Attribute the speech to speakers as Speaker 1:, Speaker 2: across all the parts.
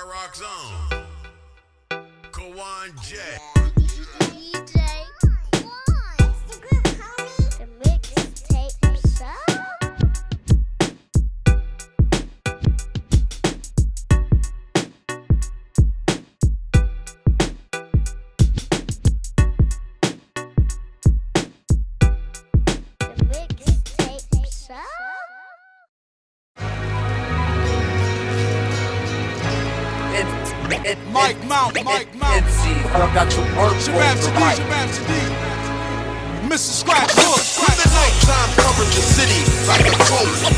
Speaker 1: Rock Zone. Kawan J.
Speaker 2: DJ One. The mixtape show. The mixtape show.
Speaker 3: Mike Mount.
Speaker 4: I got your work
Speaker 3: Shabab
Speaker 4: for
Speaker 3: Sadiq, Shabab Sadiq. Mr. Scratch, look.
Speaker 4: When the nighttime covers the city like a trophy.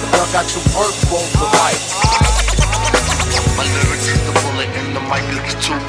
Speaker 4: I got your work for life. My lyrics is the bullet and the mic is the truth.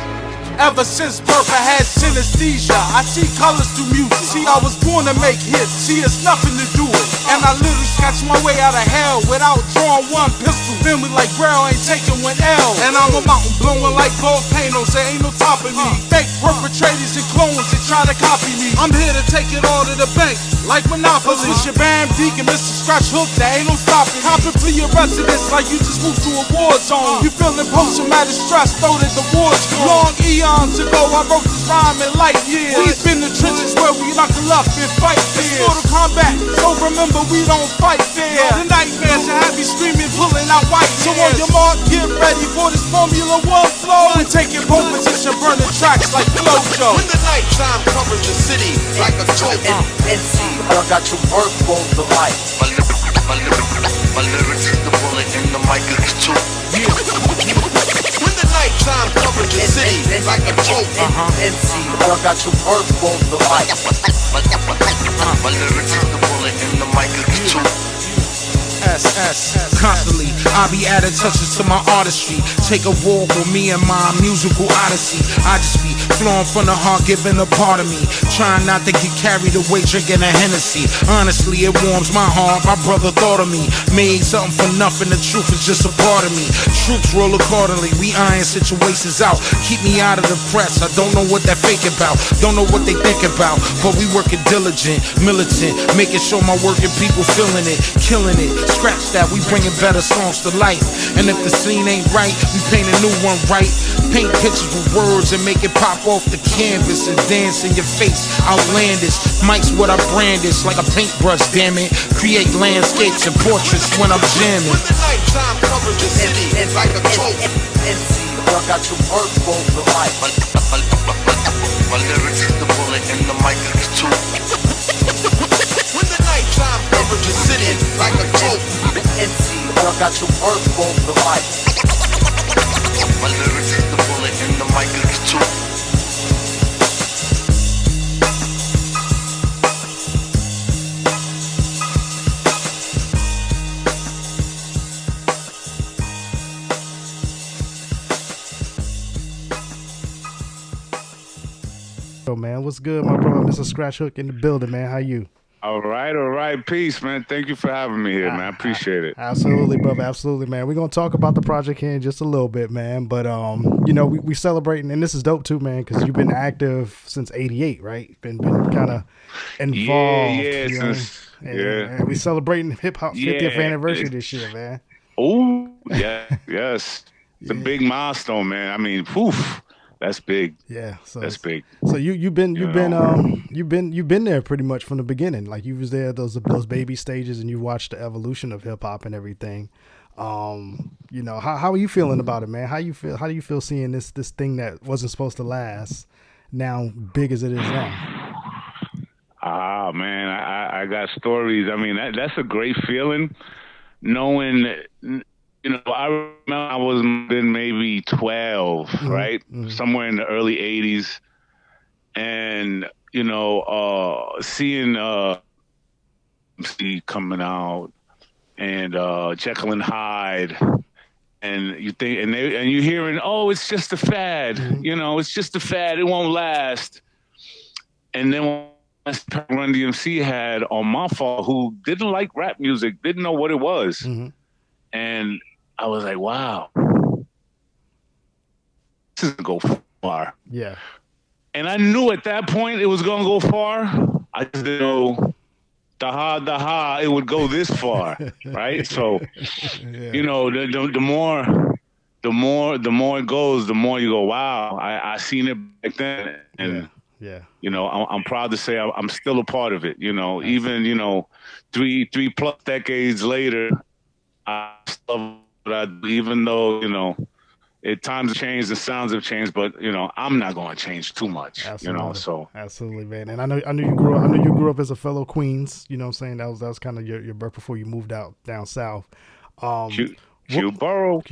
Speaker 3: Ever since birth I had synesthesia. I see colors through music. See, I was born to make hits. See, it's nothing to do it. And I literally sketched my way out of hell without drawing one pistol. Feel me like Braille ain't taking one L. And I'm a mountain blowing like volcanoes. There ain't no topping me. Fake perpetrators and clones that try to copy me. I'm here to take it all to the bank like Monopoly. It's your Bam Deacon, Mr. Scratch Hook, there ain't no stopping. Copping for your residence like you just moved to a war zone. You feeling post-traumatic stress, throw that the war's gone. Long eons ago, I wrote this rhyme in light years. We've been in the trenches where we knuckle up and fight fear. It's Mortal Kombat, so remember we don't fight fair. The nightmares that have me screaming, pulling out white tears. So on your mark, get ready for this Formula One flow. And taking pole position, burning tracks like Flojo.
Speaker 4: When the nighttime covers the city like a trophy. I got your work for life. My lyrics is the bullet and the mic is the truth. When the nighttime covers the city like a trophy. I got your work for life. My lyrics is the bullet and the mic is the truth.
Speaker 5: Constantly, I be adding touches to my artistry. Take a walk with me and my musical odyssey. I just be flowing from the heart, giving a part of me. Trying not to get carried away, drinking a Hennessy. Honestly, it warms my heart. My brother thought of me. Made something for nothing, the truth is just a part of me. Troops roll accordingly, we iron situations out. Keep me out of the press, I don't know what that fake about. Don't know what they think about, but we working diligent, militant, making sure my working people feeling it, killing it. Scratch that, we bringing better songs to life. And if the scene ain't right, we paint a new one right. Paint pictures with words and make it pop off the canvas and dance in your face, outlandish. Mike's what I brandish like a paintbrush, damn it. Create landscapes and portraits when I'm jamming.
Speaker 4: When the nighttime covers the city like a trophy. I got your work for life. My lyrics is the bullet and the mic is the truth. When the nighttime covers the city like a trophy. I got your work for life. My lyrics is the bullet and the mic is the truth.
Speaker 6: Yo, man, what's good, my brother, Mr. Scratch Hook in the building, man. How you?
Speaker 7: All right. Peace, man. Thank you for having me here, man. I appreciate it.
Speaker 6: Absolutely, brother. Absolutely, man. We're gonna talk about the project here in just a little bit, man. But you know, we celebrating, and this is dope too, man, because you've been active since '88, right? Been kind of involved. And we celebrating hip hop 50th anniversary this year, man.
Speaker 7: Oh, yes. It's a big milestone, man. I mean, poof. That's big.
Speaker 6: Yeah, so
Speaker 7: that's big.
Speaker 6: So you've been there pretty much from the beginning. Like you was there those baby stages, and you watched the evolution of hip hop and everything. You know, how are you feeling about it, man? How do you feel seeing this thing that wasn't supposed to last now big as it is now?
Speaker 7: Ah, man, I got stories. I mean, that's a great feeling, knowing. You know, I remember I was then maybe 12, right? Somewhere in the early 80s. And, you know, seeing coming out and Jekyll and Hyde. And you think, and you're hearing, oh, it's just a fad. You know, it's just a fad. It won't last. And then Run DMC had on my fault, who didn't like rap music, didn't know what it was. And I was like, wow, this is going to go far.
Speaker 6: Yeah.
Speaker 7: And I knew at that point it was going to go far. I just didn't know it would go this far, right? So, you know, the the more it goes, the more you go, wow, I seen it back then, and
Speaker 6: Yeah.
Speaker 7: you know, I'm proud to say I'm still a part of it. You know, even, you know, three plus decades later, I still love what I do, even though, you know, times have changed, the sounds have changed, but you know, I'm not going to change too much.
Speaker 6: Absolutely.
Speaker 7: You know, so
Speaker 6: Absolutely, man. And I know you grew up as a fellow Queens. You know what I'm saying? That was kind of your birth before you moved out down south.
Speaker 7: Q Borough.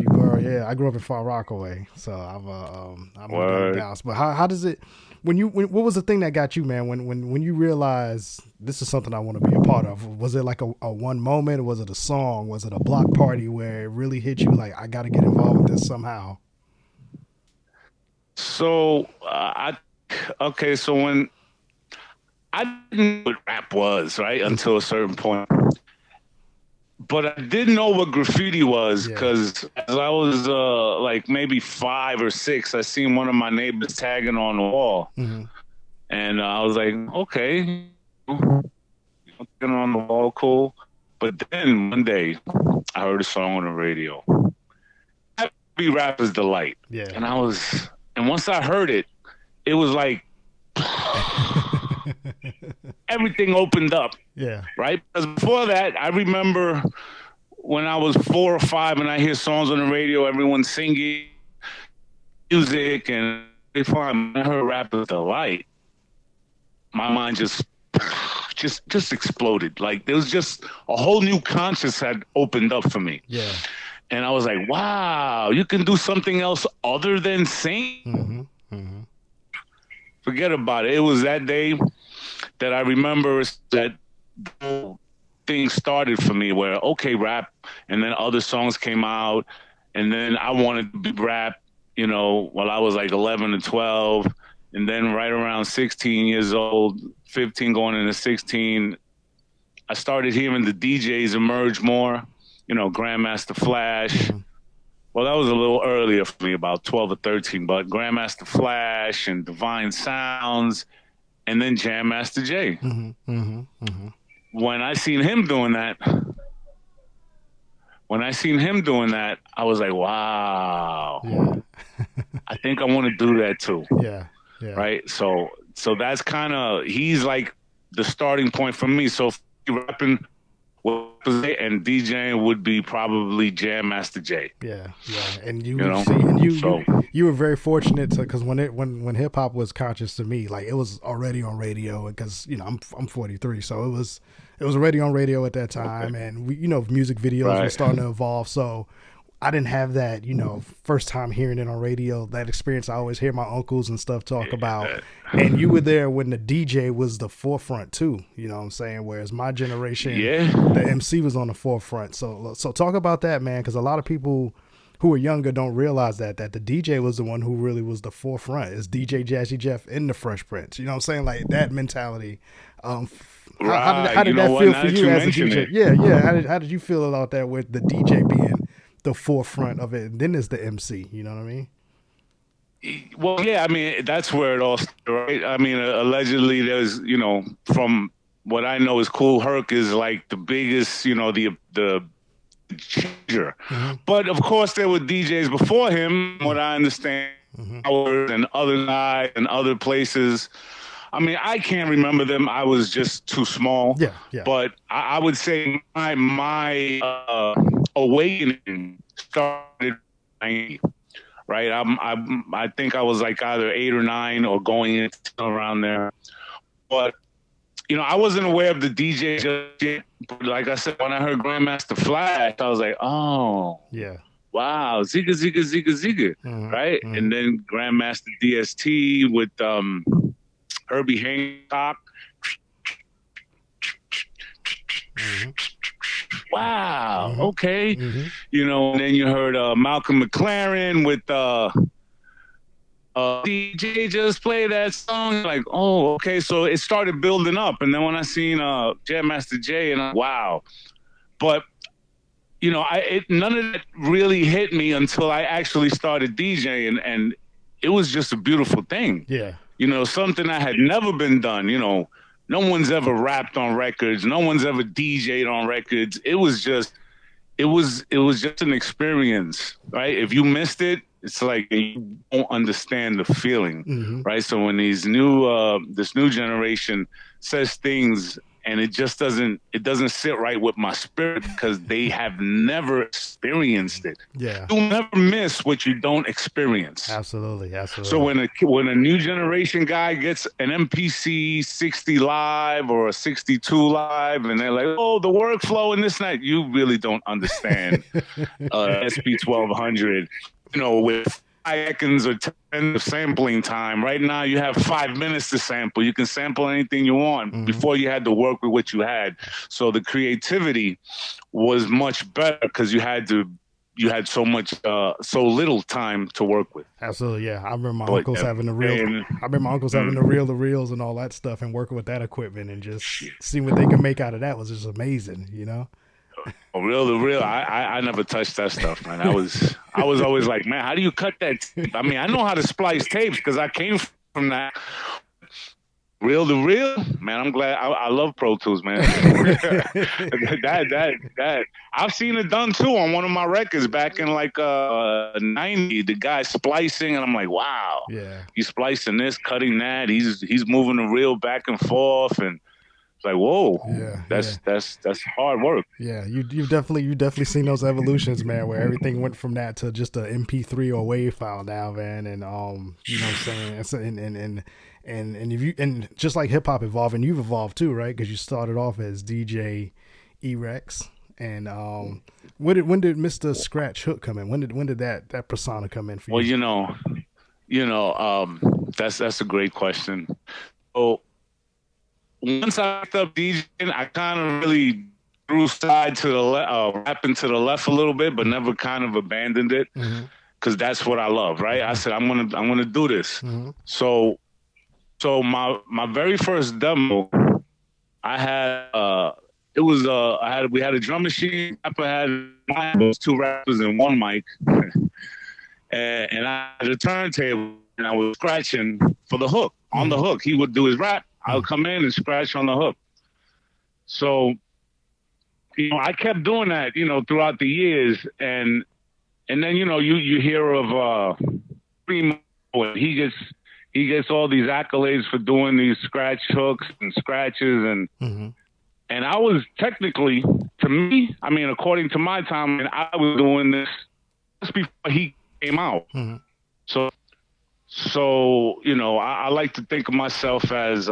Speaker 6: Yeah, I grew up in Far Rockaway, so I'm moved out of Dallas. But how does it? What was the thing that got you, man? When you realized this is something I want to be a part of? Was it like a one moment? Or was it a song? Was it a block party where it really hit you? Like, I got to get involved with this somehow.
Speaker 7: So so when I didn't know what rap was, right, until a certain point. But I didn't know what graffiti was because as I was like maybe 5 or 6, I seen one of my neighbors tagging on the wall. And I was like, okay, tagging on the wall, cool. But then one day I heard a song on the radio. Happy Rapper's Delight.
Speaker 6: Yeah.
Speaker 7: And once I heard it, it was like everything opened up.
Speaker 6: Yeah.
Speaker 7: Right? Because before that, I remember when I was 4 or 5 and I hear songs on the radio, everyone singing music, and before I heard Rapper's Delight, my mind just exploded. Like, there was just a whole new conscience had opened up for me.
Speaker 6: Yeah.
Speaker 7: And I was like, wow, you can do something else other than sing? Forget about it. It was that day that I remember that things started for me where, okay, rap, and then other songs came out, and then I wanted to be rap, you know, while I was like 11 and 12, and then right around 16 years old, 15 going into 16, I started hearing the DJs emerge more, you know, Grandmaster Flash. Well, that was a little earlier for me, about 12 or 13, but Grandmaster Flash and Divine Sounds, and then Jam Master Jay. When I seen him doing that, I was like, wow. I think I want to do that too.
Speaker 6: Yeah.
Speaker 7: Right? So that's kind of, he's like the starting point for me. So rapping and DJing would be probably Jam Master Jay.
Speaker 6: Yeah. And you were very fortunate because when hip hop was conscious to me, like, it was already on radio, because, you know, I'm 43, so it was already on radio at that time, and we, you know, music videos were starting to evolve. So I didn't have that, you know, first time hearing it on radio, that experience I always hear my uncles and stuff talk about. And you were there when the DJ was the forefront too, you know what I'm saying? Whereas my generation, the MC was on the forefront. So talk about that, man, because a lot of people who are younger don't realize that the DJ was the one who really was the forefront. It's DJ Jazzy Jeff in the Fresh Prince. You know what I'm saying? Like, that mentality. How did that feel for you as a DJ? Yeah. How did you feel about that, with the DJ being the forefront of it, and then there's the MC? You know what I mean?
Speaker 7: Well, yeah, I mean, that's where it all started, right? I mean, allegedly, there's, you know, from what I know is Kool Herc is like the biggest, you know, the changer. But of course, there were DJs before him, what I understand, and other guys and other places. I mean, I can't remember them. I was just too small. Yeah. But I would say my awakening started right. I think I was like either 8 or 9 or going into around there. But you know, I wasn't aware of the DJ just yet. But like I said, when I heard Grandmaster Flash, I was like, oh, yeah, wow, Zigga Zigga Zigga Zigga, right? And then Grandmaster DST with Herbie Hancock. Wow, okay. You know, and then you heard Malcolm McLaren with DJ just play that song. Like, oh, okay. So it started building up. And then when I seen Jam Master Jay, and wow. But, you know, none of that really hit me until I actually started DJing, and it was just a beautiful thing. Yeah. You know, something that had never been done. You know, no one's ever rapped on records. No one's ever DJ'd on records. It was just, it was just an experience, right? If you missed it, it's like you don't understand the feeling, right? So when this new generation says things and it just doesn't sit right with my spirit because they have never experienced it.
Speaker 6: Yeah.
Speaker 7: You'll never miss what you don't experience.
Speaker 6: Absolutely.
Speaker 7: So when a new generation guy gets an MPC 60 live or a 62 live, and they're like, "Oh, the workflow in this night," you really don't understand SP 1200. With 5 seconds or 10 of sampling time. Right now, you have 5 minutes to sample. You can sample anything you want. Before, you had to work with what you had. So the creativity was much better because you had so little time to work with.
Speaker 6: Absolutely, yeah. I remember my uncles having the reel. Having the reels and all that stuff, and working with that equipment, and just seeing what they can make out of that was just amazing.
Speaker 7: Reel to reel, I never touched that stuff, man. I was always like, man, how do you cut that tape? I mean, I know how to splice tapes because I came from that. Reel to reel, man. I'm glad. I love Pro Tools, man. that I've seen it done too on one of my records back in like 90. The guy splicing, and I'm like, wow.
Speaker 6: Yeah. He's
Speaker 7: splicing this, cutting that. He's moving the reel back and forth, and like, whoa, that's hard work.
Speaker 6: Yeah, you've definitely seen those evolutions, man, where everything went from that to just a MP3 or WAV file now, man, and you know what I'm saying, and if you, and just like hip hop evolving, you've evolved too, right? Because you started off as DJ E-Rex, and when did Mr. Scratch Hook come in? When did that persona come in for you?
Speaker 7: Well, that's a great question. So once I picked up DJing, I kind of really threw side to the left, rapping to the left a little bit, but never kind of abandoned it because that's what I love, right? I said I'm gonna do this. So my very first demo, I had we had a drum machine. I had those 2 rappers and 1 mic, and I had a turntable, and I was scratching for the hook on the hook. He would do his rap. I'll come in and scratch on the hook. So, I kept doing that, throughout the years. And then, you hear of Primo, and he gets all these accolades for doing these scratch hooks and scratches. And I was technically, to me, I mean, according to my time, I was doing this just before he came out. So, I like to think of myself as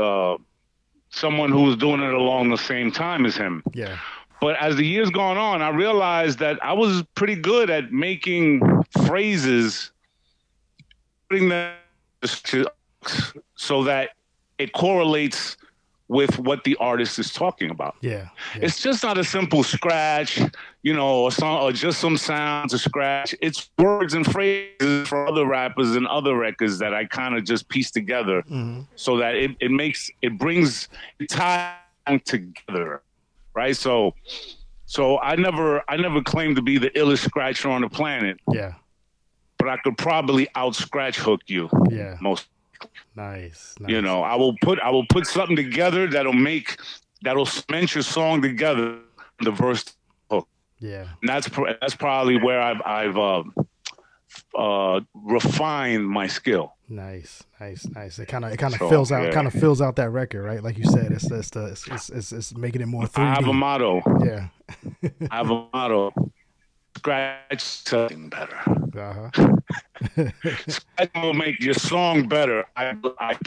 Speaker 7: someone who was doing it along the same time as him.
Speaker 6: Yeah.
Speaker 7: But as the years gone on, I realized that I was pretty good at making phrases, putting them so that it correlates with what the artist is talking about.
Speaker 6: Yeah.
Speaker 7: It's just not a simple scratch, a song or just some sounds to scratch. It's words and phrases for other rappers and other records that I kind of just piece together so that it brings time together, right? So I never claimed to be the illest scratcher on the planet.
Speaker 6: Yeah.
Speaker 7: But I could probably out scratch hook you.
Speaker 6: Yeah.
Speaker 7: Most.
Speaker 6: Nice.
Speaker 7: I will put something together that'll cement your song together, the verse hook.
Speaker 6: Yeah.
Speaker 7: And that's probably where I've refined my skill.
Speaker 6: Nice. It kind of fills out that record, right? Like you said, it's making it more 3D.
Speaker 7: I have a motto.
Speaker 6: Yeah.
Speaker 7: I have a motto. Scratch something better. Scratch will make your song better. I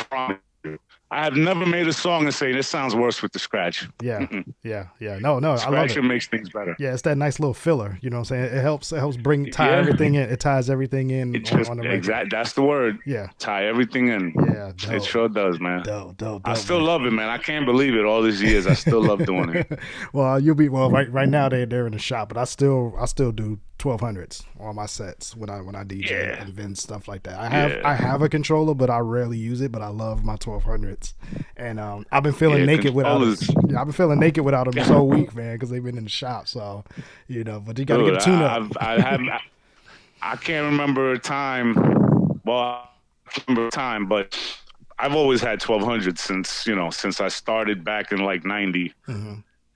Speaker 7: promise you. I have never made a song and say this sounds worse with the scratch.
Speaker 6: Yeah. No,
Speaker 7: Scratch
Speaker 6: I love it.
Speaker 7: makes things better.
Speaker 6: Yeah, it's that nice little filler. You know what I'm saying? It helps tie everything in. It ties everything in on the record.
Speaker 7: Exactly. That's the word.
Speaker 6: Yeah.
Speaker 7: Tie everything in.
Speaker 6: Yeah. Dope.
Speaker 7: It sure does, man.
Speaker 6: Dope,
Speaker 7: I still
Speaker 6: man.
Speaker 7: love it, man. I can't believe it. All these years, I still love doing it.
Speaker 6: Well, right now they're in the shop, but I still do 1200s on my sets when I DJ and vent stuff like that. I have a controller, but I rarely use it. But I love my 1200s, and I've been feeling naked without them. Yeah, I've been feeling naked without them this whole week, man, because they've been in the shop. So, but you gotta get a tune up.
Speaker 7: I can't remember a time. Well, I can't remember a time, but I've always had 1200 since I started back in like 90.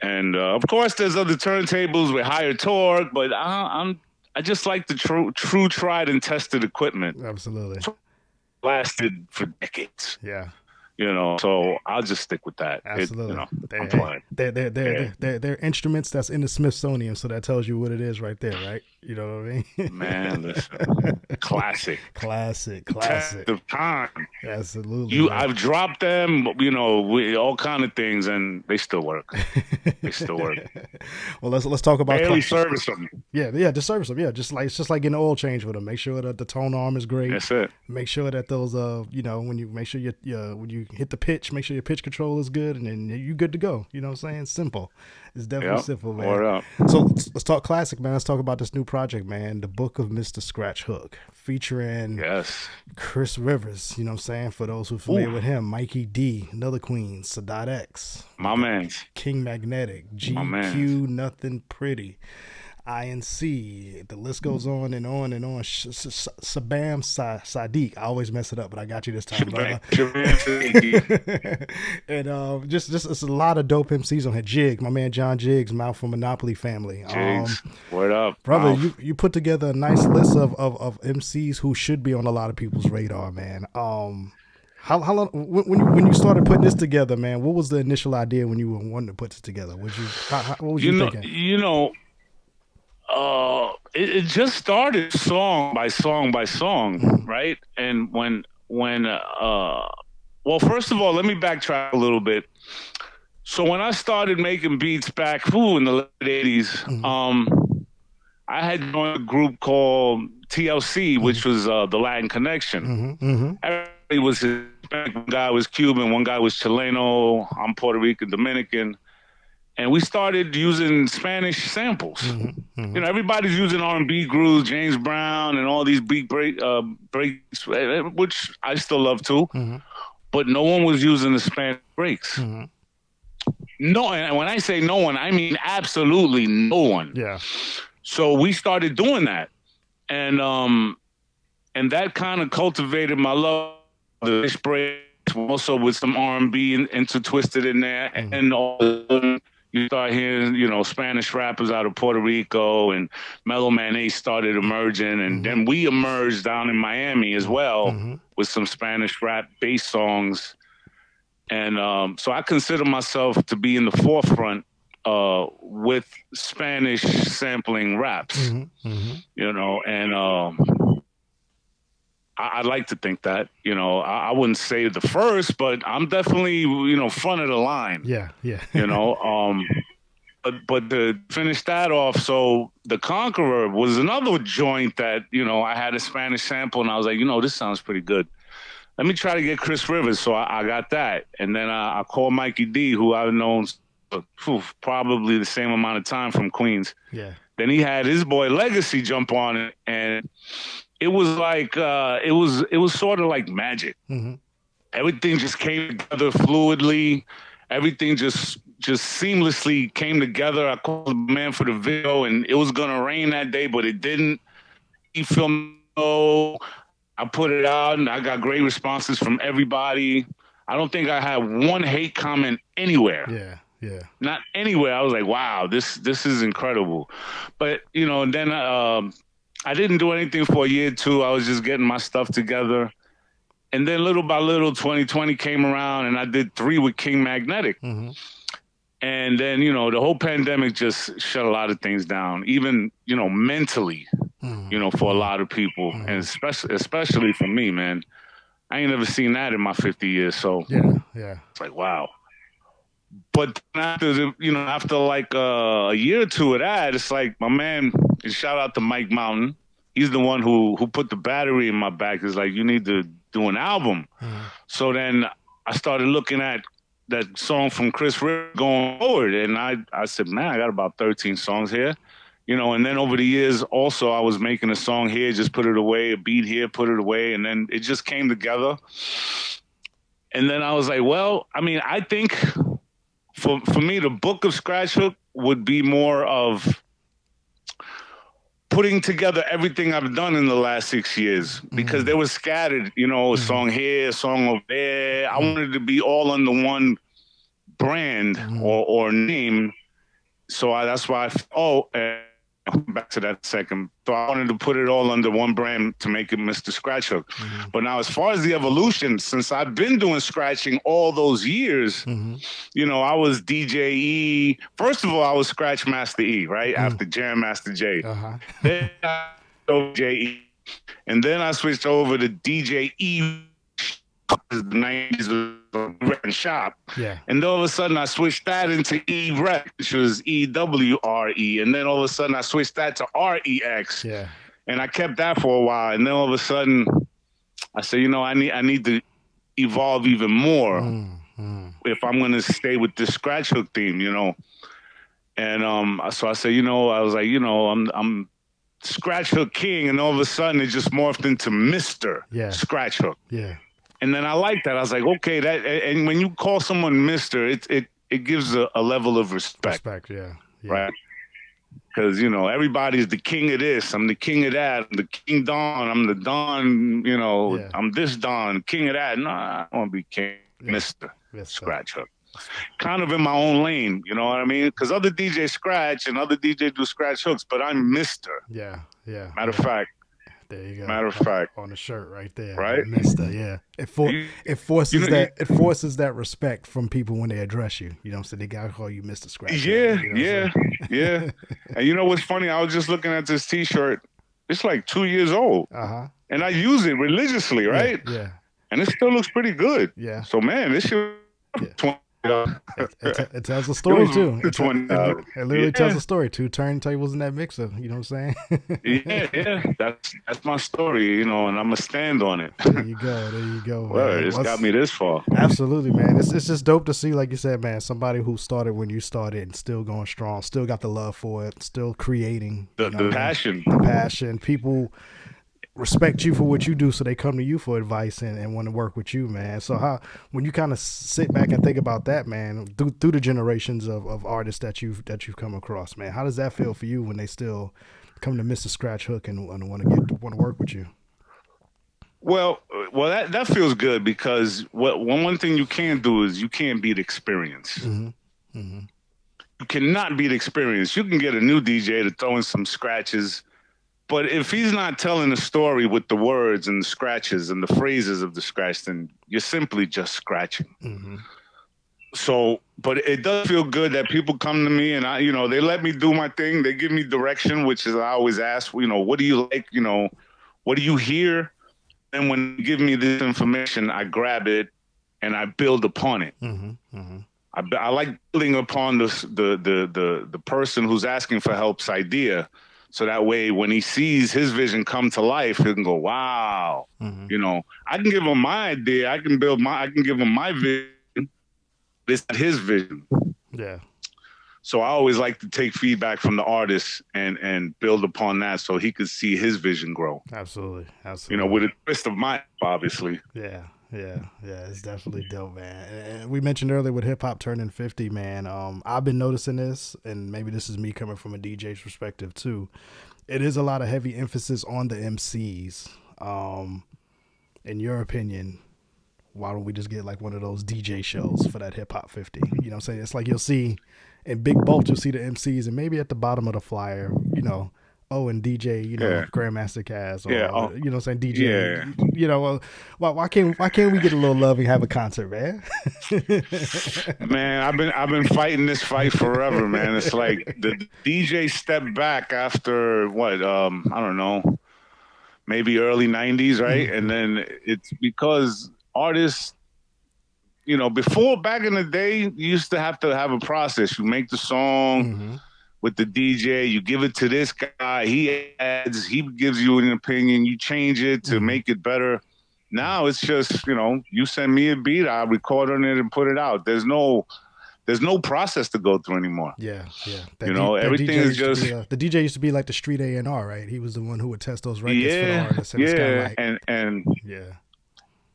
Speaker 7: And of course, there's other turntables with higher torque, but I just like the true tried and tested equipment.
Speaker 6: Absolutely.
Speaker 7: Lasted for decades.
Speaker 6: Yeah.
Speaker 7: So I'll just stick with that.
Speaker 6: Absolutely.
Speaker 7: I'm fine.
Speaker 6: They're instruments that's in the Smithsonian, so that tells you what it is right there, right? You know what I mean?
Speaker 7: Man, listen. Classic.
Speaker 6: Classic.
Speaker 7: Of time.
Speaker 6: Absolutely.
Speaker 7: I've dropped them, all kind of things, and they still work.
Speaker 6: Well, let's talk about
Speaker 7: daily service them.
Speaker 6: Yeah, just service them. Yeah, it's just like getting an oil change with them. Make sure that the tone arm is great.
Speaker 7: That's it.
Speaker 6: Make sure that those when you make sure when you hit the pitch, make sure your pitch control is good, and then you're good to go. You know what I'm saying? Simple. It's definitely simple, man.
Speaker 7: Word up.
Speaker 6: So let's talk classic, man. Let's talk about this new project, man. The Book of Mr. Scratch Hook, featuring Chris Rivers. You know what I'm saying? For those who are familiar with him, Mikey D, Another Queen, Sadat X,
Speaker 7: my man,
Speaker 6: King Magnetic, GQ, Nothing Pretty, INC, the list goes on and on and on. Sabam Sadiq, I always mess it up, but I got you this time, brother. And just it's a lot of dope MCs on here. Jig, my man John Jiggs, Mouth from Monopoly family.
Speaker 7: Jiggs, word up,
Speaker 6: brother. You put together a nice list of MCs who should be on a lot of people's radar, man. How long when you started putting this together, man? What was the initial idea when you were wanting to put this together? What was you thinking?
Speaker 7: It just started song by song, right? And when first of all, let me backtrack a little bit. So when I started making beats back in the late 80s, I had joined a group called TLC, which was the Latin Connection. Everybody was Hispanic, one guy was Cuban, one guy was Chileno, I'm Puerto Rican, Dominican. And we started using Spanish samples. Everybody's using R&B grooves, James Brown, and all these beat breaks, which I still love too. But no one was using the Spanish breaks. No, and when I say no one, I mean absolutely no one.
Speaker 6: Yeah.
Speaker 7: So we started doing that, and that kind of cultivated my love for the Spanish breaks, also with some R&B intertwisted in there, and all. You start hearing, Spanish rappers out of Puerto Rico, and Mellow Man Ace started emerging, and then we emerged down in Miami as well with some Spanish rap bass songs. And so I consider myself to be in the forefront with Spanish sampling raps, and I'd like to think that, I wouldn't say the first, but I'm definitely, front of the line.
Speaker 6: Yeah.
Speaker 7: But to finish that off, so The Conqueror was another joint that, I had a Spanish sample, and I was like, this sounds pretty good. Let me try to get Chris Rivers. So I got that. And then I called Mikey D, who I've known probably the same amount of time from Queens.
Speaker 6: Yeah.
Speaker 7: Then he had his boy Legacy jump on it, and it was like it was sort of like magic. Everything just came together fluidly. Everything just seamlessly came together. I called the man for the video, and it was gonna rain that day, but it didn't. He filmed. I put it out, and I got great responses from everybody. I don't think I had one hate comment anywhere.
Speaker 6: Yeah.
Speaker 7: Not anywhere. I was like, wow, this is incredible. But then I didn't do anything for a year or two. I was just getting my stuff together. And then little by little, 2020 came around, and I did 3 with King Magnetic. And then, the whole pandemic just shut a lot of things down, even, mentally, for a lot of people, and especially for me, man. I ain't never seen that in my 50 years. So
Speaker 6: yeah.
Speaker 7: It's like, wow. But after like a year or two of that, it's like my man, shout out to Mike Mountain. He's the one who put the battery in my back. It's like, you need to do an album. So then I started looking at that song from Chris Rivers going forward. And I said, man, I got about 13 songs here. And then over the years also I was making a song here, just put it away, a beat here, put it away. And then it just came together. And then I was like, well, I think for me, the Book of Scratch Hook would be more of putting together everything I've done in the last 6 years, because they were scattered, a song here, a song over there. I wanted to be all under one brand or name that's why. And back to that second. So I wanted to put it all under one brand to make it Mr. Scratch Hook. But now, as far as the evolution, since I've been doing scratching all those years, you know, I was DJ E. First of all, I was Scratch Master E, right? After Jam Master J. Then I was DJ E. And then I switched over to DJ E. The 90s record shop. And then all of a sudden I switched that into E-Rec, which was EWRE. And then all of a sudden I switched that to REX. And I kept that for a while. And then all of a sudden I said, you know, I need to evolve even more if I'm gonna stay with this Scratch Hook theme, you know. And so I said, you know, I was like, you know, I'm Scratch Hook King, and all of a sudden it just morphed into Mr. Scratch Hook. And then I liked that. I was like, okay, that. And when you call someone Mr., it gives a level of respect. Right? Because, you know, everybody's the king of this. I'm the king of that. I'm the King Don. I'm the Don. You know, I'm this Don, king of that. No, I want to be king, Mr. Scratch Hook. Kind of in my own lane, you know what I mean? Because other DJs scratch and other DJs do scratch hooks, but I'm Mr. Matter of fact.
Speaker 6: There you go.
Speaker 7: Matter of fact,
Speaker 6: on the shirt right there,
Speaker 7: right,
Speaker 6: Mr. It forces that respect from people when they address you. You know what I'm saying? They gotta call you Mr. Scratch.
Speaker 7: Yeah. And you know what's funny? I was just looking at this T-shirt. It's like 2 years old, and I use it religiously, right? And it still looks pretty good. So man, this shit.
Speaker 6: It tells a story too. It literally tells a story. 2 turntables in that mixer. You know what I'm saying?
Speaker 7: That's my story. You know, and I'm gonna stand on it.
Speaker 6: There you go.
Speaker 7: Word, it's got me this far.
Speaker 6: Absolutely, man. It's just dope to see, like you said, man. Somebody who started when you started and still going strong, still got the love for it, still creating.
Speaker 7: The passion.
Speaker 6: The passion. People respect you for what you do, so they come to you for advice and want to work with you, man. So when you kind of sit back and think about that, man, through the generations of artists that you've come across, man, how does that feel for you when they still come to Mr. Scratch Hook and want to work with you?
Speaker 7: Well, that feels good, because one thing you can't do is you can't beat experience. You cannot beat experience. You can get a new DJ to throw in some scratches, but if he's not telling a story with the words and the scratches and the phrases of the scratch, then you're simply just scratching. So, but it does feel good that people come to me and they let me do my thing. They give me direction, which is, I always ask, you know, what do you like? You know, what do you hear? And when you give me this information, I grab it and I build upon it. I like building upon the person who's asking for help's idea. So that way, when he sees his vision come to life, he can go, wow. You know, I can give him my idea. I can give him my vision. This is his vision. So I always like to take feedback from the artist and build upon that, so he could see his vision grow.
Speaker 6: Absolutely.
Speaker 7: You know, with a twist of mine, obviously.
Speaker 6: Yeah, it's definitely dope, man. And we mentioned earlier with hip hop turning 50, man. I've been noticing this, and maybe this is me coming from a DJ's perspective too. It is a lot of heavy emphasis on the MCs. In your opinion, why don't we just get like one of those DJ shows for that hip hop 50? You know what I'm saying? It's like you'll see in big bulk, you'll see the MCs, and maybe at the bottom of the flyer, you know, and DJ, you know, Grandmaster Caz, or you know what I'm saying, DJ, you know, why can't we get a little love and have a concert, man?
Speaker 7: Man, I've been fighting this fight forever, man. It's like the DJ stepped back after what, I don't know, maybe early 90s, right? And then it's because artists, you know, back in the day, you used to have a process. You make the song with the DJ, you give it to this guy, he gives you an opinion, you change it to make it better. Now it's just, you know, you send me a beat, I record on it and put it out. There's no process to go through anymore.
Speaker 6: Yeah.
Speaker 7: You know, everything is just
Speaker 6: the DJ used to be like the street A&R, right? He was the one who would test those records for the artists. And it's kinda like,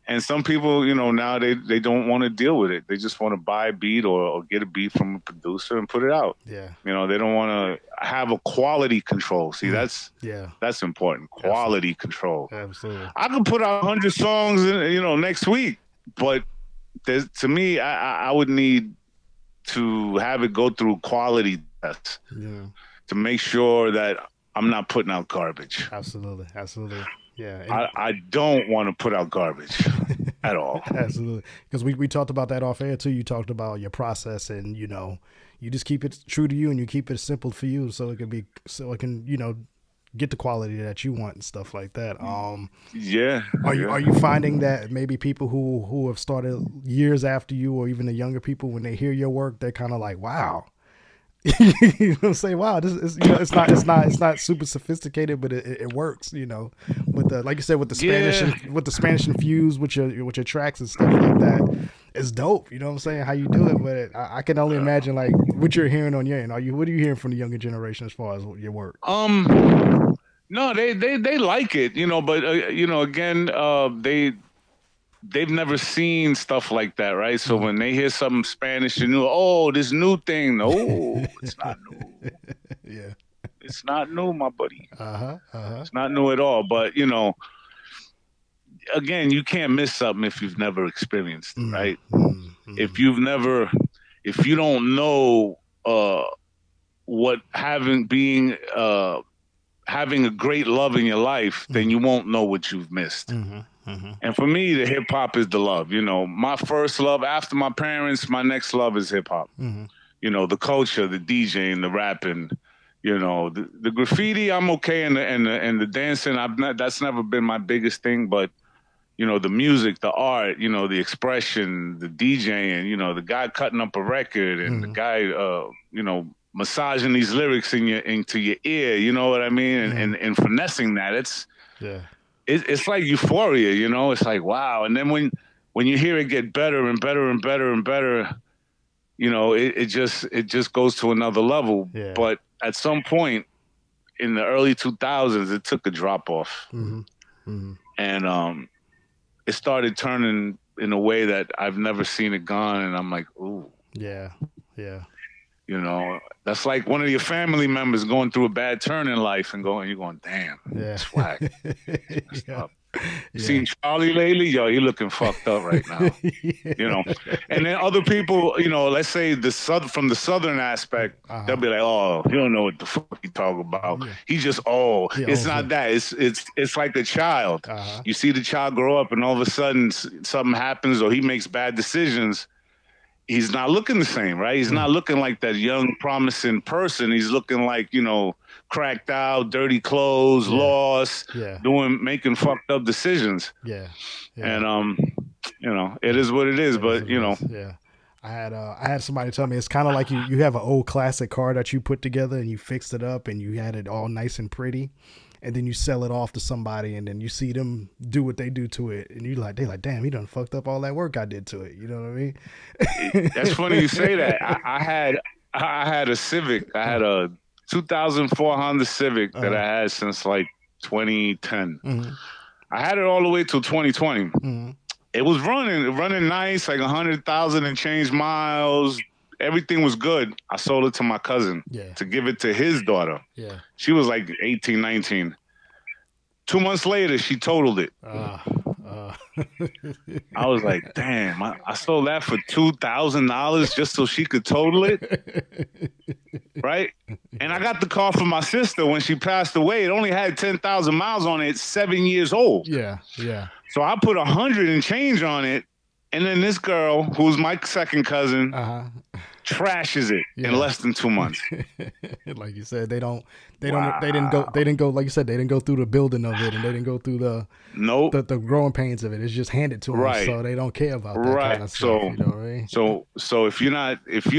Speaker 6: and some people, you know, now they don't want to deal with it. They just want to buy a beat or get a beat from a producer and put it out. You know, they don't want to have a quality control. See, that's important. Quality control. Absolutely.
Speaker 7: I could put out 100 songs, you know, next week, but to me, I would need to have it go through quality
Speaker 6: Yeah.
Speaker 7: to make sure that I'm not putting out garbage.
Speaker 6: Absolutely. Absolutely. Yeah. And-
Speaker 7: I don't want to put out garbage at all.
Speaker 6: Absolutely. Because we talked about that off air too. You talked about your process and, you know, you just keep it true to you and you keep it simple for you so it can, you know, get the quality that you want and stuff like that.
Speaker 7: Yeah.
Speaker 6: Are you finding that maybe people who have started years after you or even the younger people, when they hear your work, they're kind of like, wow. You know, say, wow, this is, you know, it's not super sophisticated, but it works, you know, with the, like you said, with the Spanish, with the Spanish infused with your tracks and stuff like that. It's dope. You know what I'm saying? How you do it, but I can only imagine like what you're hearing on your end. What are you hearing from the younger generation as far as your work?
Speaker 7: No, they like it, you know, but you know, again, they've never seen stuff like that, right? So when they hear something Spanish and new, oh, this new thing, no, it's not new.
Speaker 6: Yeah.
Speaker 7: It's not new, my buddy.
Speaker 6: Uh-huh.
Speaker 7: It's not new at all. But you know, again, you can't miss something if you've never experienced it, right? If you don't know what having a great love in your life, then you won't know what you've missed. And for me, the hip hop is the love. You know, my first love after my parents, my next love is hip hop. You know, the culture, the DJing, the rapping. You know, the graffiti, I'm okay, and the dancing, that's never been my biggest thing. But you know, the music, the art, you know, the expression, the DJing, you know, the guy cutting up a record and the guy, you know, massaging these lyrics into your ear, you know what I mean? And finessing that, it's like euphoria, you know? It's like, wow. And then when you hear it get better and better and better and better, you know, it just goes to another level.
Speaker 6: Yeah.
Speaker 7: But at some point in the early 2000s, it took a drop off. And it started turning in a way that I've never seen it gone. And I'm like, ooh.
Speaker 6: Yeah.
Speaker 7: You know, that's like one of your family members going through a bad turn in life and you're going, damn, it's whack.
Speaker 6: Yeah.
Speaker 7: Seen Charlie lately? Yo, he looking fucked up right now. You know, and then other people, you know, let's say from the southern aspect, they'll be like, oh, you don't know what the fuck he talking about. He just it's not that. It's like a child. You see the child grow up, and all of a sudden something happens, or he makes bad decisions. He's not looking the same, right? He's not looking like that young, promising person. He's looking like, you know, cracked out, dirty clothes, lost, making fucked up decisions.
Speaker 6: Yeah.
Speaker 7: And you know, it is what it is. But you know,
Speaker 6: I had somebody tell me it's kind of like you have an old classic car that you put together and you fixed it up and you had it all nice and pretty. And then you sell it off to somebody, and then you see them do what they do to it, and they like, damn, he done fucked up all that work I did to it. You know what I mean?
Speaker 7: That's funny you say that. I had a Civic. I had a 2004 Honda Civic that I had since like 2010. I had it all the way till 2020. It was running nice, like 100,000 and change miles. Everything was good. I sold it to my cousin to give it to his daughter.
Speaker 6: Yeah.
Speaker 7: She was like 18, 19. 2 months later, she totaled it. I was like, damn, I sold that for $2,000 just so she could total it. Right? And I got the car from my sister when she passed away. It only had 10,000 miles on it, 7 years old.
Speaker 6: Yeah.
Speaker 7: So I put 100 and change on it. And then this girl, who's my second cousin, trashes it in less than 2 months.
Speaker 6: Like you said, they didn't go like you said, they didn't go through the building of it, and they didn't go through the growing pains of it. It's just handed to them, so they don't care about that kind of stuff. You know what I mean?
Speaker 7: So if you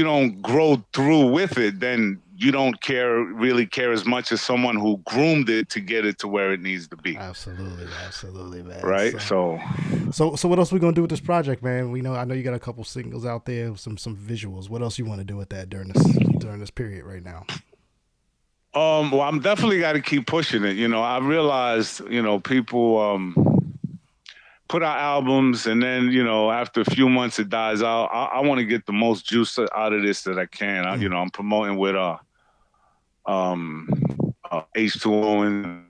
Speaker 7: don't grow through with it, then you don't really care as much as someone who groomed it to get it to where it needs to be.
Speaker 6: Absolutely, man.
Speaker 7: Right. So
Speaker 6: what else we gonna do with this project, man? I know you got a couple singles out there, some visuals. What else you want to do with that during this period right now?
Speaker 7: Well, I'm definitely got to keep pushing it. You know, I realized, you know, people put out albums, and then, you know, after a few months it dies out. I want to get the most juice out of this that I can. You know, I'm promoting with H2O and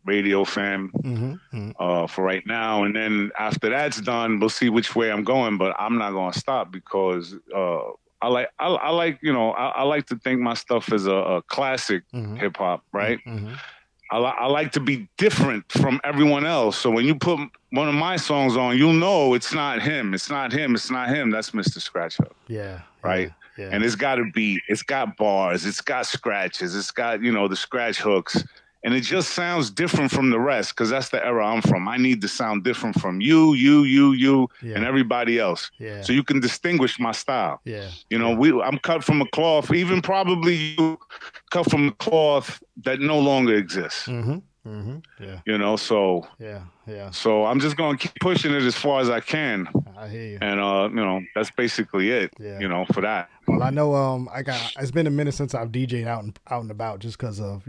Speaker 7: Radio Fam for right now, and then after that's done, we'll see which way I'm going. But I'm not going to stop because I like I like to think my stuff is a classic hip hop, right? I like to be different from everyone else. So when you put one of my songs on, you'll know it's not him. It's not him. It's not him. That's Mr. Scratch Hook.
Speaker 6: Yeah.
Speaker 7: Right.
Speaker 6: Yeah.
Speaker 7: And it's got a beat. It's got bars. It's got scratches. It's got, the scratch hooks. And it just sounds different from the rest because that's the era I'm from. I need to sound different from you, and everybody else.
Speaker 6: Yeah.
Speaker 7: So you can distinguish my style.
Speaker 6: Yeah.
Speaker 7: I'm cut from a cloth, even probably you cut from a cloth that no longer exists.
Speaker 6: Yeah.
Speaker 7: So
Speaker 6: Yeah.
Speaker 7: So I'm just gonna keep pushing it as far as I can.
Speaker 6: I hear you.
Speaker 7: And that's basically it.
Speaker 6: Yeah.
Speaker 7: For that.
Speaker 6: Well, I know it's been a minute since I've DJed out and about just because of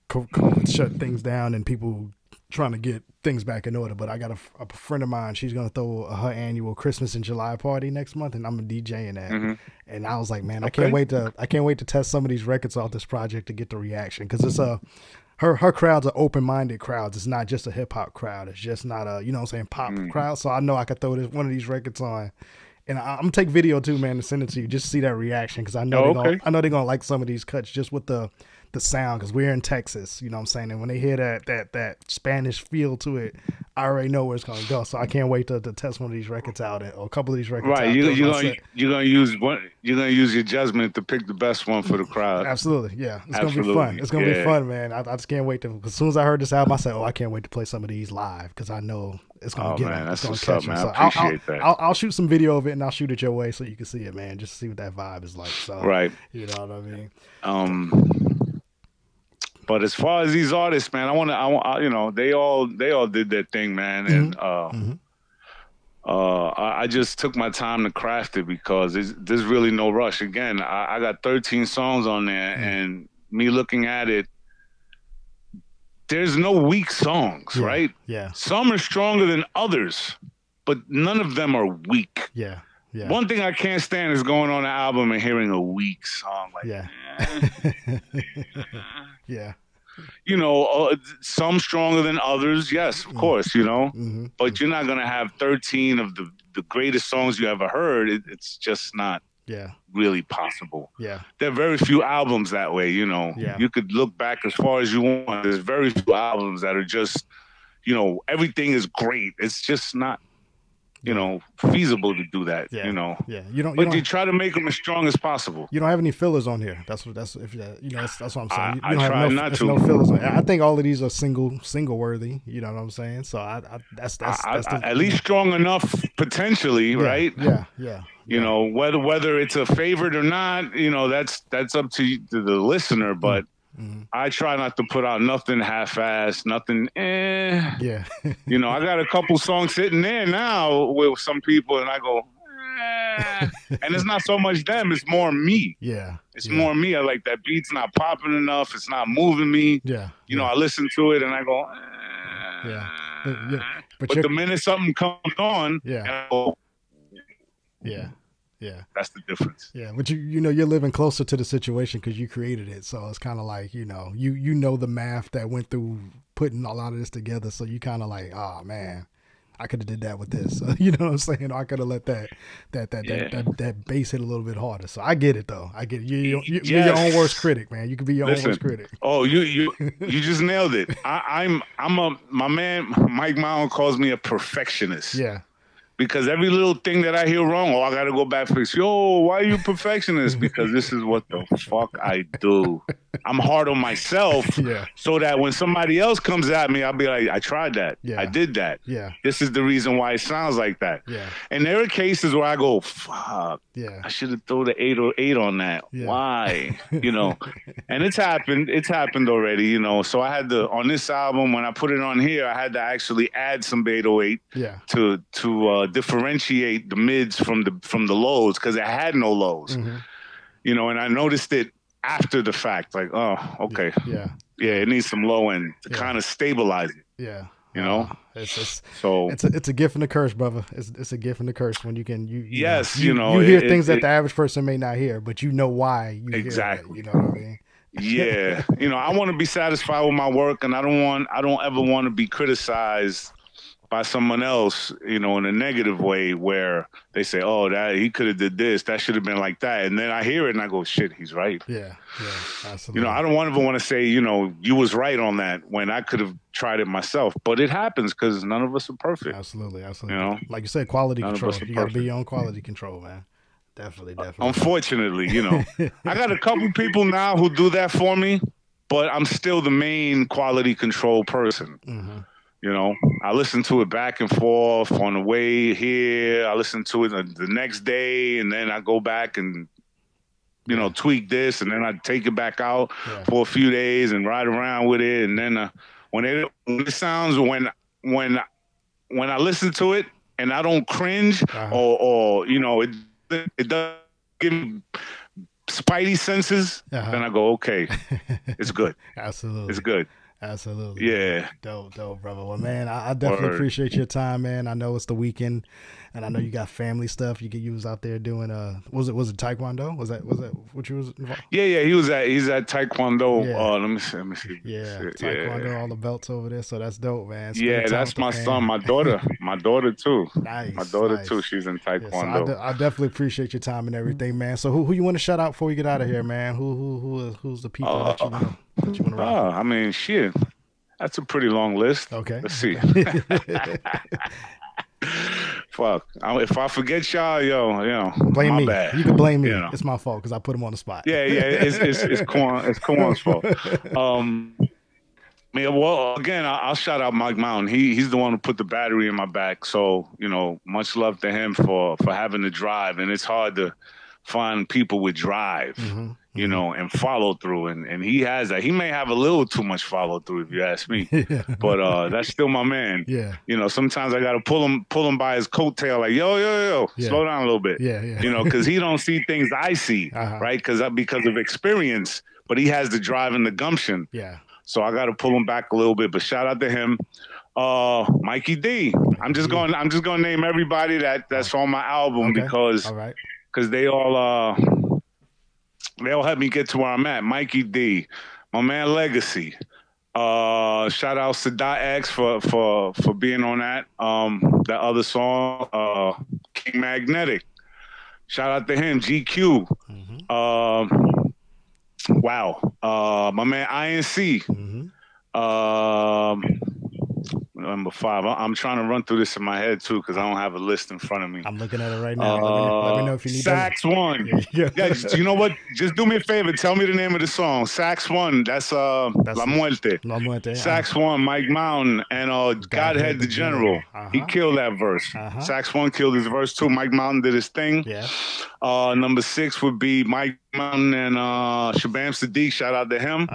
Speaker 6: COVID shut things down and people trying to get things back in order. But I got a friend of mine. She's gonna throw her annual Christmas in July party next month, and I'm a DJ in that. And I was like, man, I can't wait to test some of these records off this project to get the reaction because it's her crowds are open-minded crowds. It's not just a hip-hop crowd. It's just not a pop crowd. So I know I could throw one of these records on. And I'm gonna take video too, man, to send it to you just to see that reaction because I know they're gonna like some of these cuts just with the sound because we're in Texas, you know what I'm saying? And when they hear that Spanish feel to it, I already know where it's gonna go. So I can't wait to test one of these records out or a couple of these records out.
Speaker 7: Right, you're gonna use your judgment to pick the best one for the crowd.
Speaker 6: Absolutely, yeah. It's gonna be fun. It's gonna be fun, man. I just can't wait to. As soon as I heard this album, I said, "Oh, I can't wait to play some of these live," because I know it's gonna get them. It's gonna catch them. So
Speaker 7: I appreciate that.
Speaker 6: I'll shoot some video of it and I'll shoot it your way so you can see it, man. Just to see what that vibe is like. So
Speaker 7: right,
Speaker 6: you know what I mean.
Speaker 7: But as far as these artists, man, they all did their thing, man, and I just took my time to craft it because there's really no rush. Again, I got 13 songs on there, and me looking at it, there's no weak songs, right?
Speaker 6: Yeah.
Speaker 7: Some are stronger than others, but none of them are weak.
Speaker 6: Yeah. Yeah.
Speaker 7: One thing I can't stand is going on an album and hearing a weak song. Like,
Speaker 6: yeah.
Speaker 7: Some stronger than others. Yes, of course, but you're not going to have 13 of the greatest songs you ever heard. It's just not really possible.
Speaker 6: Yeah.
Speaker 7: There are very few albums that way, You could look back as far as you want. There's very few albums that are just, everything is great. It's just not, feasible to do that,
Speaker 6: Yeah.
Speaker 7: You try to make them as strong as possible.
Speaker 6: You don't have any fillers on here. That's what I'm saying. You don't
Speaker 7: I
Speaker 6: have
Speaker 7: try not to.
Speaker 6: No fillers on here. I think all of these are single worthy. You know what I'm saying? So that's
Speaker 7: at least strong enough potentially, right?
Speaker 6: Yeah.
Speaker 7: Whether it's a favorite or not, that's up to the listener. But I try not to put out nothing half-assed, nothing.
Speaker 6: Yeah.
Speaker 7: I got a couple songs sitting there now with some people, and I go, and it's not so much them; it's more me.
Speaker 6: Yeah.
Speaker 7: It's more me. I like that beat's not popping enough. It's not moving me.
Speaker 6: Yeah.
Speaker 7: I listen to it and I go,
Speaker 6: Yeah.
Speaker 7: But the minute something comes on, I go,
Speaker 6: Yeah.
Speaker 7: That's the difference.
Speaker 6: Yeah, but you're living closer to the situation because you created it. So it's kind of like, you know the math that went through putting a lot of this together. So you kind of like, oh man, I could have did that with this. You know what I'm saying? I could have let that bass hit a little bit harder. So I get it though. I get it. You're your own worst critic, man. You can be your own worst critic.
Speaker 7: Oh, you just nailed it. My man Mike Mount calls me a perfectionist.
Speaker 6: Yeah.
Speaker 7: Because every little thing that I hear wrong, I got to go back fix. Yo, why are you perfectionist? Because this is what the fuck I do. I'm hard on myself so that when somebody else comes at me, I'll be like, I tried that. Yeah. I did that.
Speaker 6: Yeah.
Speaker 7: This is the reason why it sounds like that.
Speaker 6: Yeah.
Speaker 7: And there are cases where I go, fuck.
Speaker 6: Yeah.
Speaker 7: I should have thrown the 808 on that. Yeah. Why? And it's happened. It's happened already, So I had to, on this album, when I put it on here, I had to actually add some 808 to differentiate the mids from the lows because it had no lows. And I noticed it after the fact, like, oh, okay.
Speaker 6: Yeah,
Speaker 7: it needs some low end to kind of stabilize it.
Speaker 6: Yeah.
Speaker 7: It's
Speaker 6: a gift and a curse, brother. It's a gift and a curse when you can you hear things that the average person may not hear, but you know why you
Speaker 7: exactly.
Speaker 6: Hear that, you know what I mean?
Speaker 7: Yeah. I want to be satisfied with my work, and I don't ever want to be criticized by someone else, you know, in a negative way, where they say, "Oh, that he could have did this. That should have been like that." And then I hear it and I go, "Shit, he's right."
Speaker 6: Yeah, absolutely.
Speaker 7: You know, I don't ever want to say, you know, you was right on that when I could have tried it myself. But it happens because none of us are perfect.
Speaker 6: Absolutely.
Speaker 7: You know,
Speaker 6: Like you said, quality
Speaker 7: none of
Speaker 6: control.
Speaker 7: us are
Speaker 6: You got to be
Speaker 7: perfect.
Speaker 6: your own quality control, man. Definitely.
Speaker 7: Unfortunately, you know, I got a couple people now who do that for me, but I'm still the main quality control person.
Speaker 6: Mm-hmm.
Speaker 7: You know, I listen to it back and forth on the way here. I listen to it the next day, and then I go back and, you know, tweak this, and then I take it back out for a few days and ride around with it. And then when it sounds, when I listen to it and I don't cringe or you know, it doesn't give me spidey senses, then I go, okay, it's good.
Speaker 6: Absolutely.
Speaker 7: It's good.
Speaker 6: Absolutely.
Speaker 7: Yeah.
Speaker 6: Dope, brother. Well, man, I definitely appreciate your time, man. I know it's the weekend, and I know you got family stuff. You was out there doing was it Taekwondo? Was that what you was involved?
Speaker 7: Yeah. He's at Taekwondo.
Speaker 6: Yeah.
Speaker 7: Let me see.
Speaker 6: Yeah, Taekwondo, all the belts over there. So that's dope, man.
Speaker 7: Yeah, that's my son. My daughter too.
Speaker 6: Nice.
Speaker 7: My daughter too. She's in Taekwondo.
Speaker 6: So I definitely appreciate your time and everything, man. So who you want to shout out before we get out of here, man? Who's the people that you want to rock?
Speaker 7: I mean, shit. That's a pretty long list.
Speaker 6: Okay.
Speaker 7: Let's see. Fuck. If I forget y'all, you know,
Speaker 6: blame
Speaker 7: my
Speaker 6: me.
Speaker 7: bad.
Speaker 6: You can blame me.
Speaker 7: You know.
Speaker 6: It's my fault because I put him on the spot.
Speaker 7: Yeah. It's Kwan's fault. Well, again, I'll shout out Mike Mountain. He's the one who put the battery in my back. So, you know, much love to him for having the drive. And it's hard to find people with drive, you know, and follow through. And he has that. He may have a little too much follow through, if you ask me. But that's still my man.
Speaker 6: Yeah.
Speaker 7: You know, sometimes I got to pull him by his coattail, like, yo, slow down a little bit.
Speaker 6: Yeah.
Speaker 7: You know, because he don't see things I see, right? Because of experience. But he has the drive and the gumption.
Speaker 6: Yeah.
Speaker 7: So I got to pull him back a little bit, but shout out to him. Mikey D. I'm just going to name everybody that's on my album because they all helped me get to where I'm at. Mikey D, my man Legacy. Shout out Sadat X for being on that other song, King Magnetic. Shout out to him, GQ. Wow. My man INC. Number 5. I'm trying to run through this in my head too because I don't have a list in front of me.
Speaker 6: I'm looking at it right now. Let me know if you need
Speaker 7: Sax One. Yeah, you know what? Just do me a favor. Tell me the name of the song. Sax One. That's La Muerte.
Speaker 6: La Muerte.
Speaker 7: Sax One, Mike Mountain, and Godhead the General. He killed that verse. Sax One killed his verse too. Mike Mountain did his thing.
Speaker 6: Yeah.
Speaker 7: Number 6 would be Mike Mountain and Shabam Sadiq. Shout out to him.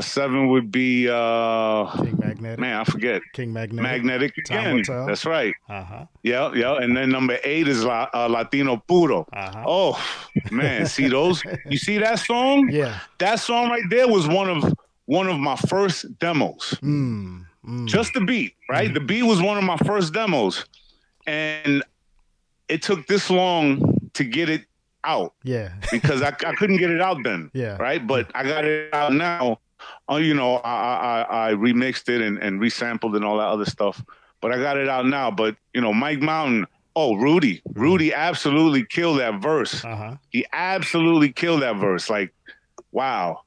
Speaker 7: 7 would be
Speaker 6: King Magnetic.
Speaker 7: Man, I forget.
Speaker 6: King Magnetic.
Speaker 7: Magnetic again. That's right. Yeah. And then number 8 is Latino Puro. Oh man, see those? You see that song?
Speaker 6: Yeah.
Speaker 7: That song right there was one of my first demos. Just the beat, right? The beat was one of my first demos, and it took this long to get it out.
Speaker 6: Yeah.
Speaker 7: Because I couldn't get it out then.
Speaker 6: Yeah.
Speaker 7: Right. But I got it out now. You know, I remixed it and resampled and all that other stuff. But I got it out now. But, you know, Mike Mountain, Rudy absolutely killed that verse. He absolutely killed that verse. Like, wow.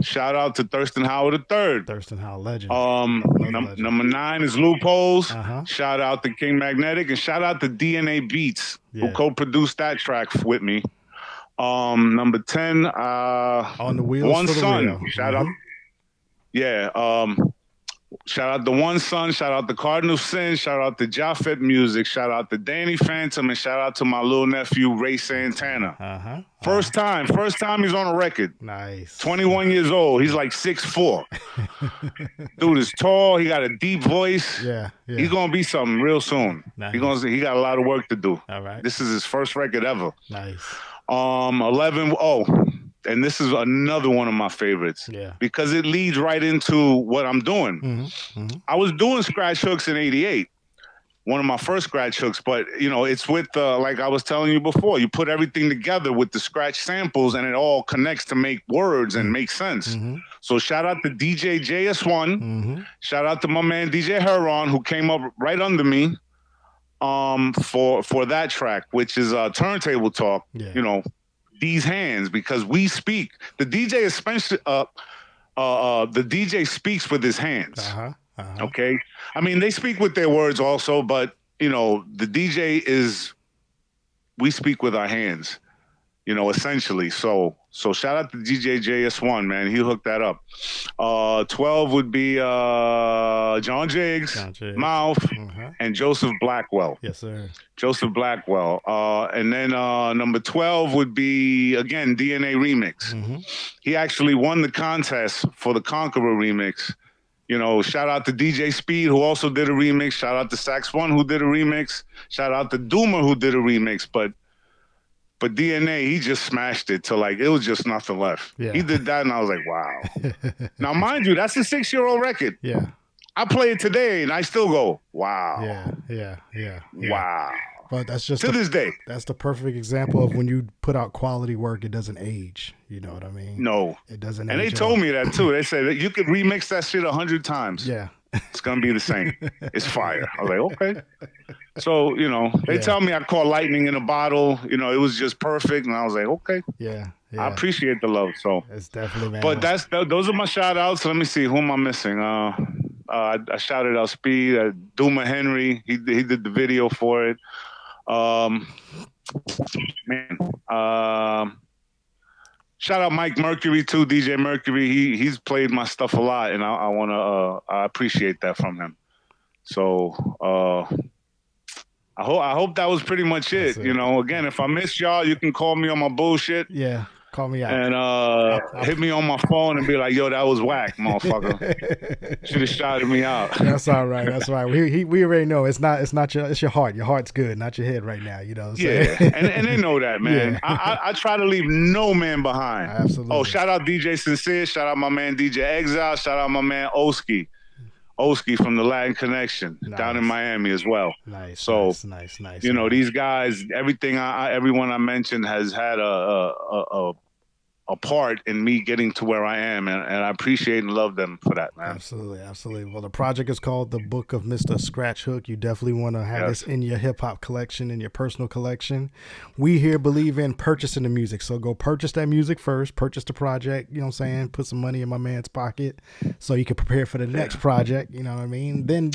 Speaker 7: Shout out to Thurston Howard III.
Speaker 6: Thurston Howard, legend.
Speaker 7: Legend. Number 9 is Loopholes. Shout out to King Magnetic and shout out to DNA Beats who co-produced that track with me. Number 10,
Speaker 6: On the Wheels
Speaker 7: One
Speaker 6: for the
Speaker 7: Son.
Speaker 6: Real.
Speaker 7: Shout out. Yeah. Shout out to One Son. Shout out to Cardinal Sin. Shout out to Japheth Music. Shout out to Danny Phantom. And shout out to my little nephew, Ray Santana. First time he's on a record.
Speaker 6: Nice.
Speaker 7: 21 years old. He's like 6'4". Dude is tall. He got a deep voice.
Speaker 6: Yeah.
Speaker 7: He's going to be something real soon.
Speaker 6: Nice.
Speaker 7: He got a lot of work to do.
Speaker 6: All right.
Speaker 7: This is his first record ever.
Speaker 6: Nice.
Speaker 7: 11. And this is another one of my favorites.
Speaker 6: Yeah.
Speaker 7: Because it leads right into what I'm doing. I was doing scratch hooks in '88. one of my first scratch hooks, but you know, it's with like I was telling you before, you put everything together with the scratch samples and it all connects to make words and make sense. So shout out to DJ JS1, shout out to my man DJ Heron, who came up right under me for that track, which is Turntable Talk. You know, these hands, because we speak. The DJ especially the DJ speaks with his hands. Okay, I mean, they speak with their words also, but you know, the DJ we speak with our hands, you know, essentially. So shout out to DJ JS1, man. He hooked that up. 12 would be John Jiggs, Mouth, and Joseph Blackwell.
Speaker 6: Yes, sir.
Speaker 7: Joseph Blackwell. And then number 12 would be, again, DNA Remix. He actually won the contest for the Conqueror remix. You know, shout out to DJ Speed, who also did a remix. Shout out to Sax One, who did a remix. Shout out to Doomer, who did a remix. But DNA, he just smashed it to like, it was just nothing left. He did that, and I was like, wow. Now, mind you, that's a 6-year-old record. I play it today, and I still go, wow. Wow.
Speaker 6: But that's just
Speaker 7: to this day.
Speaker 6: That's the perfect example of when you put out quality work, it doesn't age. You know what I mean?
Speaker 7: No,
Speaker 6: it doesn't.
Speaker 7: And
Speaker 6: age
Speaker 7: they told me that too. They said that you could remix that shit 100 times. It's gonna be the same. It's fire. I was like, okay. So you know, they tell me I caught lightning in a bottle. You know, it was just perfect, and I was like, okay. I appreciate the love. So
Speaker 6: it's definitely, man.
Speaker 7: But those are my shout outs. Let me see, who am I missing? I shouted out Speed, Duma Henry. He did the video for it. Shout out Mike Mercury too, DJ Mercury. He's played my stuff a lot, and I appreciate that from him. So I hope that was pretty much it. You know, again, if I missed y'all, you can call me on my bullshit.
Speaker 6: Call me out.
Speaker 7: And hit me on my phone and be like, yo, that was whack, motherfucker. Should have shouted me out.
Speaker 6: That's all right. That's all right. We already know it's your heart. Your heart's good, not your head right now. You know what I'm saying?
Speaker 7: and they know that, man. I try to leave no man behind.
Speaker 6: Absolutely.
Speaker 7: Oh, shout out DJ Sincere. Shout out my man DJ Exile. Shout out my man Oski from the Latin Connection down in Miami as well.
Speaker 6: Nice.
Speaker 7: So
Speaker 6: nice.
Speaker 7: You know, these guys, everyone I mentioned has had a part in me getting to where I am, and I appreciate and love them for that, man.
Speaker 6: Absolutely. Well, the project is called The Book of Mr. Scratch Hook. You definitely want to have this in your hip-hop collection, in your personal collection. We here believe in purchasing the music, so go purchase that music first, purchase the project, you know what I'm saying, put some money in my man's pocket so you can prepare for the next project, you know what I mean? Then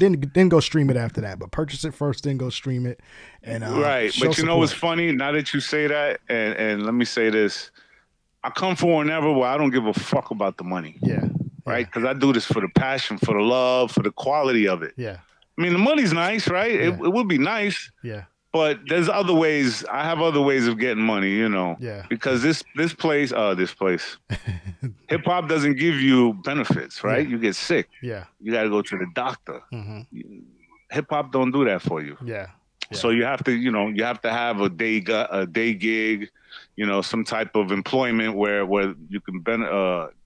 Speaker 6: go stream it after that, but purchase it first, then go stream it. And
Speaker 7: right, but you know what's funny? Now that you say that, and let me say this, I come for whenever where I don't give a fuck about the money. Right? Because I do this for the passion, for the love, for the quality of it. I mean, the money's nice, right? It would be nice. But there's other ways. I have other ways of getting money, you know. Because this place, hip hop doesn't give you benefits, right? You get sick. You got to go to the doctor. Hip hop don't do that for you. So you have to have a day gig, you know, some type of employment where you can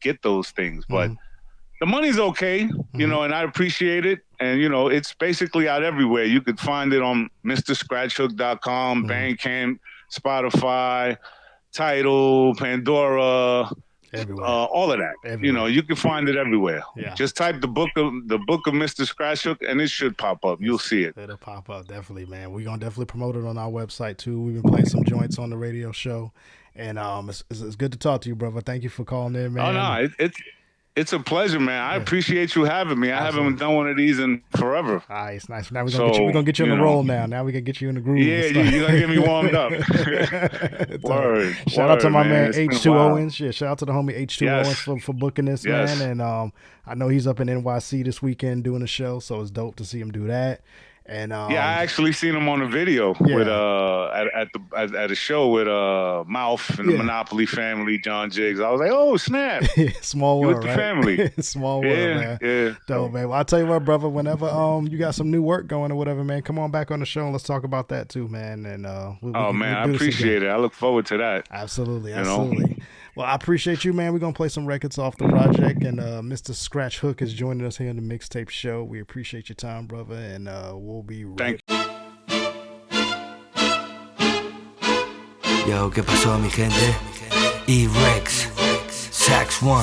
Speaker 7: get those things. But the money's okay, you know, and I appreciate it. And, you know, it's basically out everywhere. You could find it on MrScratchHook.com, Bandcamp, Spotify, Tidal, Pandora, all of that.
Speaker 6: Everywhere.
Speaker 7: You know, you can find it everywhere. Just type the book of Mr. Scratch Hook, and it should pop up. You'll see it.
Speaker 6: It'll pop up, definitely, man. We're gonna definitely promote it on our website too. We've been playing some joints on the radio show, and it's good to talk to you, brother. Thank you for calling in, man.
Speaker 7: Oh no, it's a pleasure, man. I appreciate you having me. I haven't done one of these in forever.
Speaker 6: All right, it's nice. Now we're gonna get you on the roll now. Now we can get you in the groove.
Speaker 7: Yeah, you're gonna get me warmed up. Word.
Speaker 6: Shout out to my man H2 Owens. Yeah, shout out to the homie H2 Owens for booking this, man. And I know he's up in NYC this weekend doing a show, so it's dope to see him do that. And
Speaker 7: I actually seen him on a video with at a show with Mouth and the Monopoly family, John Jiggs. I was like, oh snap,
Speaker 6: small world,
Speaker 7: with the
Speaker 6: right?
Speaker 7: family,
Speaker 6: small world, man. Dope, man. Well, I'll tell you what, brother. Whenever you got some new work going or whatever, man, come on back on the show and let's talk about that too, man. And
Speaker 7: I appreciate it. I look forward to that.
Speaker 6: Absolutely. Well, I appreciate you, man. We're going to play some records off the project, and Mr. Scratch Hook is joining us here in the Mixtape Show. We appreciate your time, brother, and we'll be right back.
Speaker 8: Yo, ¿qué pasó, mi gente? E-Rex, Sax One,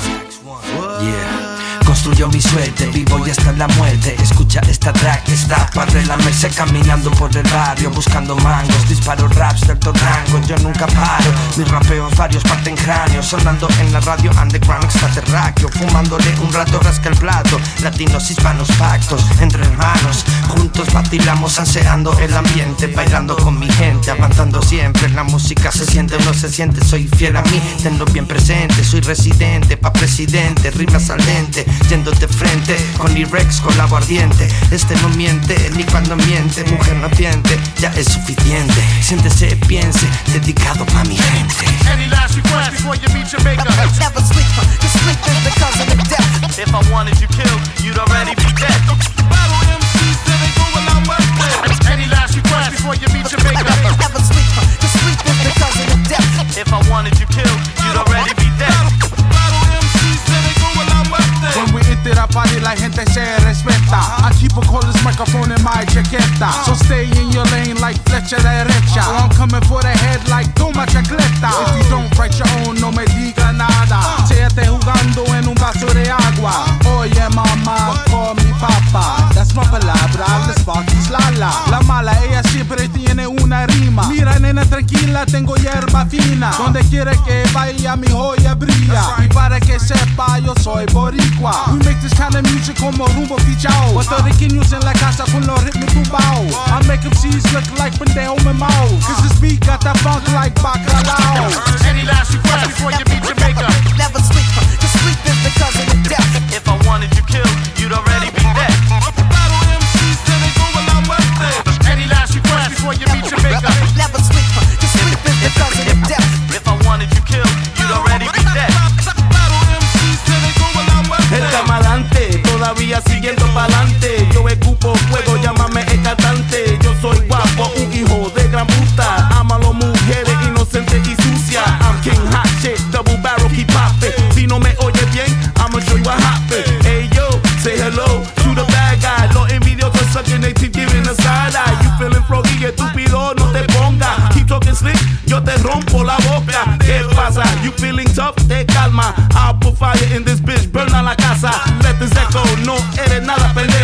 Speaker 8: yeah. Construyo mi suerte, vivo y hasta la muerte. Escucha esta track, está para relamerse caminando por el barrio, buscando mangos, disparo raps del rango. Yo nunca paro, mis rapeos varios parten cráneos, sonando en la radio underground extraterráqueo, fumándole un rato rasca el plato. Latinos, hispanos, pactos entre hermanos, juntos vacilamos anseando el ambiente, bailando con mi gente, avanzando siempre. La música se siente, uno se siente, soy fiel a mí, tenlo bien presente, soy residente, pa' presidente, rimas al dente, yendo de frente, con E-Rex, con la aguardiente. Este no miente, ni cuando miente, mujer naciente, ya es suficiente. Siéntese, piense, dedicado pa' mi gente.
Speaker 4: Any last request before you meet your maker?
Speaker 9: Never sleep, cause sleep is the cousin of death.
Speaker 4: If I wanted you killed, you'd already be dead.
Speaker 3: Battle MCs till they go without weapons.
Speaker 4: Any last request before you meet your maker?
Speaker 9: Never sleep, cause sleep is the cousin of death.
Speaker 4: If I wanted you killed, you'd already be dead.
Speaker 3: Battle MCs till they go without weapons. When we hit la party, la gente se respeta. I keep a cordless microphone in my chaqueta, so stay in your lane like flecha derecha, or I'm coming for the head like toma chancleta. If you don't write your own, no me diga nada. Séate jugando en un vaso de agua. Oye mamá, call me papa. That's my palabra, les parties lala. La mala, ella siempre tiene una rima. Mira nena tranquila, tengo hierba fina. Donde quiere que vaya mi joya brilla. Y para que sepa, yo soy boricua. We make this kind of music como rumbo fichao. Puertorriqueños en la casa con los ritmos tumbao. I make MCs look like pendejo memao. Cause this beat got that funk like bacalao.
Speaker 4: Any last request before you meet your maker?
Speaker 9: Never sleep, cause sleep is the cousin of death.
Speaker 4: If I wanted you killed, you'd already be dead.
Speaker 3: Battle MCs till they go without weapons.
Speaker 4: Any last request before you meet your maker?
Speaker 9: Never sleep, cause sleep is the cousin of death.
Speaker 4: If I wanted you killed, you'd already be dead.
Speaker 3: Battle MCs till they go without weapons.
Speaker 10: El camalante, todavía siguiendo pa'lante. Yo escupo fuego, llámame el cantante. Yo soy guapo, un hijo de gran puta. Ama a las mujeres inocentes y sucias. I'm king hot shit, double barrel keep poppin'. Si no me oyes bien, I'ma show you what happen. Hey yo, say hello to the bad guy. Los envidiosos sucking, they keep giving a side eye. You feeling froggy, estúpido, no te ponga. Keep talking slick, yo te rompo la boca. ¿Qué pasa? You feeling tough? Te calma. I'll put fire in this bitch, burn a la casa. Let this echo, no eres nada pendejo.